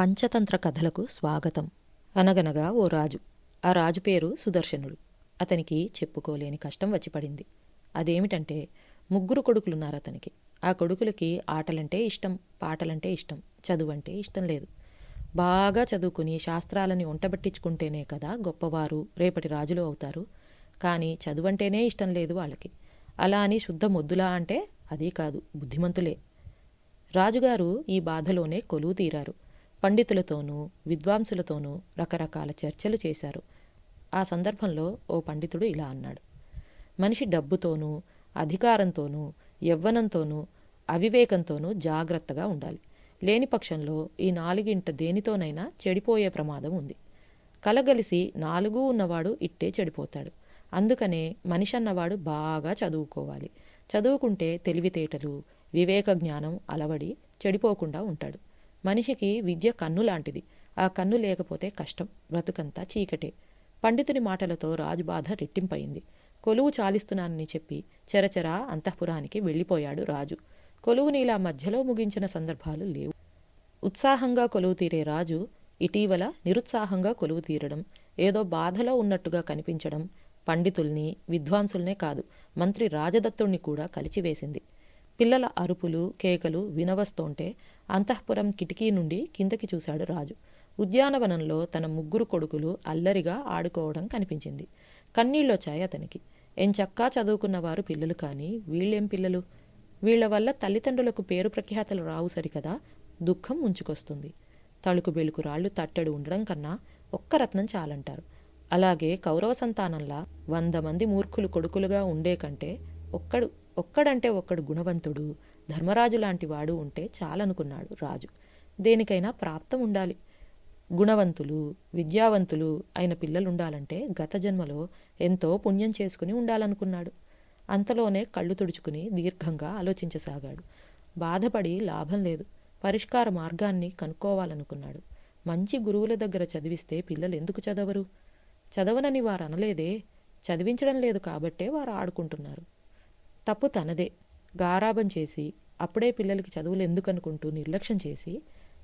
పంచతంత్ర కథలకు స్వాగతం. అనగనగా ఓ రాజు. ఆ రాజు పేరు సుదర్శనుడు. అతనికి చెప్పుకోలేని కష్టం వచ్చి పడింది. అదేమిటంటే ముగ్గురు కొడుకులున్నారు అతనికి. ఆ కొడుకులకి ఆటలంటే ఇష్టం, పాటలంటే ఇష్టం, చదువంటే ఇష్టం లేదు. బాగా చదువుకుని శాస్త్రాలని ఒంటబట్టించుకుంటేనే కదా గొప్పవారు, రేపటి రాజులు అవుతారు. కానీ చదువంటేనే ఇష్టం లేదు వాళ్ళకి. అలా అని శుద్ధ మొద్దులా అంటే అదీ కాదు, బుద్ధిమంతులే. రాజుగారు ఈ బాధలోనే కొలువు తీరారు. పండితులతోనూ విద్వాంసులతోనూ రకరకాల చర్చలు చేశారు. ఆ సందర్భంలో ఓ పండితుడు ఇలా అన్నాడు: మనిషి డబ్బుతోనూ అధికారంతోనూ యవ్వనంతోనూ అవివేకంతోనూ జాగ్రత్తగా ఉండాలి. లేని పక్షంలో ఈ నాలుగింట దేనితోనైనా చెడిపోయే ప్రమాదం ఉంది. కలగలిసి నాలుగు ఉన్నవాడు ఇట్టే చెడిపోతాడు. అందుకనే మనిషి అన్నవాడు బాగా చదువుకోవాలి. చదువుకుంటే తెలివితేటలు, వివేక జ్ఞానం అలవడి చెడిపోకుండా ఉంటాడు. మనిషికి విద్య కన్ను లాంటిది. ఆ కన్ను లేకపోతే కష్టం, బ్రతుకంతా చీకటే. పండితుని మాటలతో రాజు బాధ రెట్టింపయింది. కొలువు చాలిస్తున్నానని చెప్పి చెరచెరా అంతఃపురానికి వెళ్ళిపోయాడు రాజు. కొలువునిలా మధ్యలో ముగించిన సందర్భాలు లేవు. ఉత్సాహంగా కొలువు తీరే రాజు ఇటీవల నిరుత్సాహంగా కొలువు తీరడం, ఏదో బాధలో ఉన్నట్టుగా కనిపించడం పండితుల్ని విద్వాంసుల్నే కాదు, మంత్రి రాజదత్తుణ్ణి కూడా కలిచివేసింది. పిల్లల అరుపులు కేకలు వినవస్తోంటే అంతఃపురం కిటికీ నుండి కిందకి చూశాడు రాజు. ఉద్యానవనంలో తన ముగ్గురు కొడుకులు అల్లరిగా ఆడుకోవడం కనిపించింది. కన్నీళ్ళొచ్చాయి అతనికి. ఎంచక్కా చదువుకున్నవారు పిల్లలు కానీ వీళ్ళేం పిల్లలు? వీళ్ల వల్ల తల్లిదండ్రులకు పేరు ప్రఖ్యాతలు రావు సరికదా, దుఃఖం ముంచుకొస్తుంది. తళుకు బెలుకు రాళ్లు తట్టెడు ఉండడం కన్నా ఒక్క రత్నం చాలంటారు. అలాగే కౌరవ సంతానంలా 100 మంది మూర్ఖులు కొడుకులుగా ఉండే కంటే ఒక్కడంటే ఒక్కడు గుణవంతుడు, ధర్మరాజు లాంటి వాడు ఉంటే చాలనుకున్నాడు రాజు. దేనికైనా ప్రాప్తం ఉండాలి. గుణవంతులు విద్యావంతులు అయిన పిల్లలుండాలంటే గత జన్మలో ఎంతో పుణ్యం చేసుకుని ఉండాలనుకున్నాడు. అంతలోనే కళ్ళు తుడుచుకుని దీర్ఘంగా ఆలోచించసాగాడు. బాధపడి లాభం లేదు. పరిష్కార మార్గాన్ని కనుక్కోవాలనుకున్నాడు. మంచి గురువుల దగ్గర చదివిస్తే పిల్లలు ఎందుకు చదవరు? చదవనని వారు అనలేదే, చదివించడం లేదు కాబట్టే వారు ఆడుకుంటున్నారు. తప్పు తనదే. గారాబం చేసి అప్పుడే పిల్లలకి చదువులు ఎందుకనుకుంటూ నిర్లక్ష్యం చేసి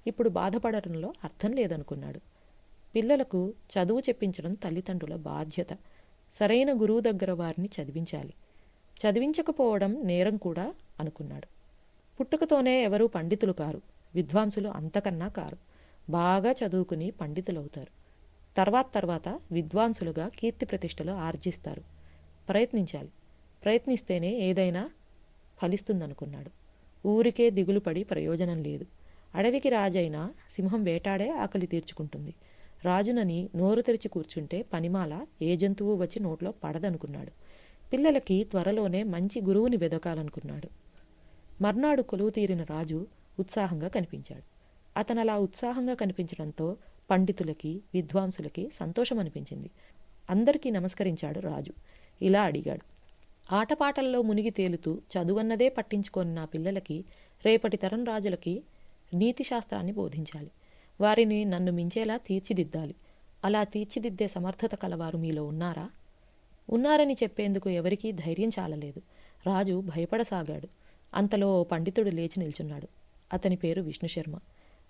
ఇప్పుడు బాధపడటంలో అర్థం లేదనుకున్నాడు. పిల్లలకు చదువు చెప్పించడం తల్లిదండ్రుల బాధ్యత. సరైన గురువు దగ్గర వారిని చదివించాలి. చదివించకపోవడం నేరం కూడా అనుకున్నాడు. పుట్టుకతోనే ఎవరూ పండితులు కారు, విద్వాంసులు అంతకన్నా కారు. బాగా చదువుకుని పండితులవుతారు. తర్వాత విద్వాంసులుగా కీర్తి ప్రతిష్టలు ఆర్జిస్తారు. ప్రయత్నించాలి. ప్రయత్నిస్తేనే ఏదైనా ఫలిస్తుందనుకున్నాడు. ఊరికే దిగులుపడి ప్రయోజనం లేదు. అడవికి రాజైనా సింహం వేటాడే ఆకలి తీర్చుకుంటుంది. రాజునని నోరు తెరిచి కూర్చుంటే పనిమాల ఏ జంతువు వచ్చి నోట్లో పడదనుకున్నాడు. పిల్లలకి త్వరలోనే మంచి గురువుని వెదకాలనుకున్నాడు. మర్నాడు కొలువు తీరిన రాజు ఉత్సాహంగా కనిపించాడు. అతనలా ఉత్సాహంగా కనిపించడంతో పండితులకి విద్వాంసులకి సంతోషం అనిపించింది. అందరికీ నమస్కరించాడు రాజు. ఇలా అడిగాడు: ఆటపాటల్లో మునిగి తేలుతూ చదువన్నదే పట్టించుకొని నా పిల్లలకి, రేపటి తరం రాజులకి నీతిశాస్త్రాన్ని బోధించాలి. వారిని నన్ను మించేలా తీర్చిదిద్దాలి. అలా తీర్చిదిద్దే సమర్థత కలవారు మీలో ఉన్నారా? ఉన్నారని చెప్పేందుకు ఎవరికీ ధైర్యం చాలలేదు. రాజు భయపడసాగాడు. అంతలో పండితుడు లేచి నిల్చున్నాడు. అతని పేరు విష్ణుశర్మ.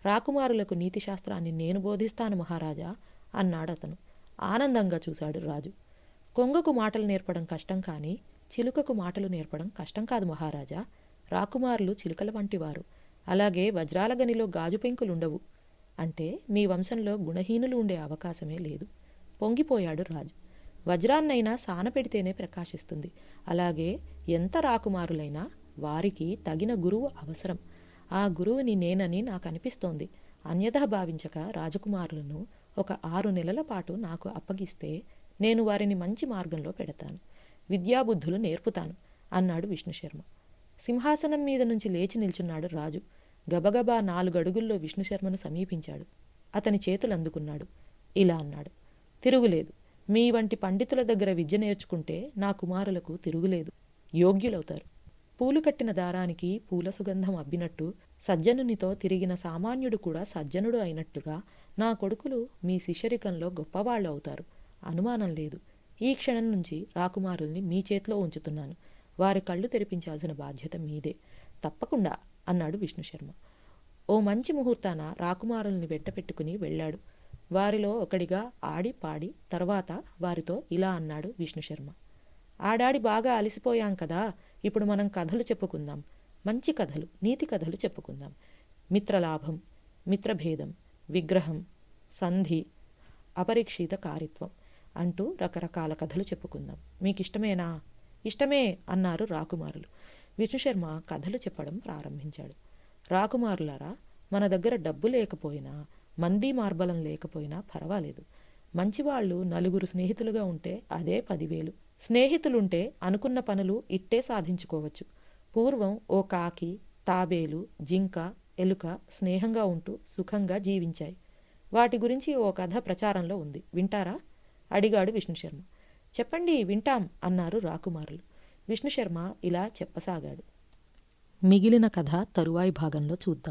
రాకుమారులకు నీతిశాస్త్రాన్ని నేను బోధిస్తాను మహారాజా అన్నాడతను. ఆనందంగా చూశాడు రాజు. కొంగకు మాటలు నేర్పడం కష్టం కానీ చిలుకకు మాటలు నేర్పడం కష్టం కాదు మహారాజా. రాకుమారులు చిలుకల వంటివారు. అలాగే వజ్రాల గనిలో గాజు పెంకులుండవు. అంటే మీ వంశంలో గుణహీనులు ఉండే అవకాశమే లేదు. పొంగిపోయాడు రాజు. వజ్రాన్నైనా సానపెడితేనే ప్రకాశిస్తుంది. అలాగే ఎంత రాకుమారులైనా వారికి తగిన గురువు అవసరం. ఆ గురువుని నేనని నాకు అనిపిస్తోంది. అన్యథా భావించక రాజకుమారులను ఒక 6 నెలల పాటు నాకు అప్పగిస్తే నేను వారిని మంచి మార్గంలో పెడతాను, విద్యాబుద్ధులు నేర్పుతాను అన్నాడు విష్ణుశర్మ. సింహాసనం మీద నుంచి లేచి నిల్చున్నాడు రాజు. గబగబా 4 అడుగుల్లో విష్ణుశర్మను సమీపించాడు. అతని చేతులు అందుకున్నాడు. ఇలా అన్నాడు: తిరుగులేదు. మీ వంటి పండితుల దగ్గర విద్య నేర్చుకుంటే నా కుమారులకు తిరుగులేదు, యోగ్యులవుతారు. పూలు కట్టిన దారానికి పూల సుగంధం అబ్బినట్టు సజ్జనునితో తిరిగిన సామాన్యుడు కూడా సజ్జనుడు అయినట్టుగా నా కొడుకులు మీ శిష్యరికంలో గొప్పవాళ్ళు అవుతారు, అనుమానం లేదు. ఈ క్షణం నుంచి రాకుమారుల్ని మీ చేతిలో ఉంచుతున్నాను. వారి కళ్ళు తెరిపించాల్సిన బాధ్యత మీదే. తప్పకుండా అన్నాడు విష్ణుశర్మ. ఓ మంచి ముహూర్తాన రాకుమారుల్ని వెంట పెట్టుకుని వెళ్ళాడు. వారిలో ఒకడిగా ఆడి పాడి తర్వాత వారితో ఇలా అన్నాడు విష్ణుశర్మ. ఆడాడి బాగా అలసిపోయాం కదా, ఇప్పుడు మనం కథలు చెప్పుకుందాం. మంచి కథలు, నీతి కథలు చెప్పుకుందాం. మిత్రలాభం, మిత్రభేదం, విగ్రహం, సంధి, అపరీక్షిత కారిత్వం అంటూ రకరకాల కథలు చెప్పుకుందాం. మీకిష్టమేనా? ఇష్టమే అన్నారు రాకుమారులు. విష్ణుశర్మ కథలు చెప్పడం ప్రారంభించాడు. రాకుమారులారా, మన దగ్గర డబ్బు లేకపోయినా, మంది మార్బలం లేకపోయినా పర్వాలేదు. మంచివాళ్లు నలుగురు స్నేహితులుగా ఉంటే అదే 10,000. స్నేహితులుంటే అనుకున్న పనులు ఇట్టే సాధించుకోవచ్చు. పూర్వం ఓ కాకి, తాబేలు, జింక, ఎలుక స్నేహంగా ఉంటూ సుఖంగా జీవించాయి. వాటి గురించి ఓ కథ ప్రచారంలో ఉంది, వింటారా? అడిగాడు విష్ణుశర్మ. చెప్పండి, వింటాం అన్నారు రాకుమారులు. విష్ణుశర్మ ఇలా చెప్పసాగాడు. మిగిలిన కథ తరువాయి భాగంలో చూద్దాం.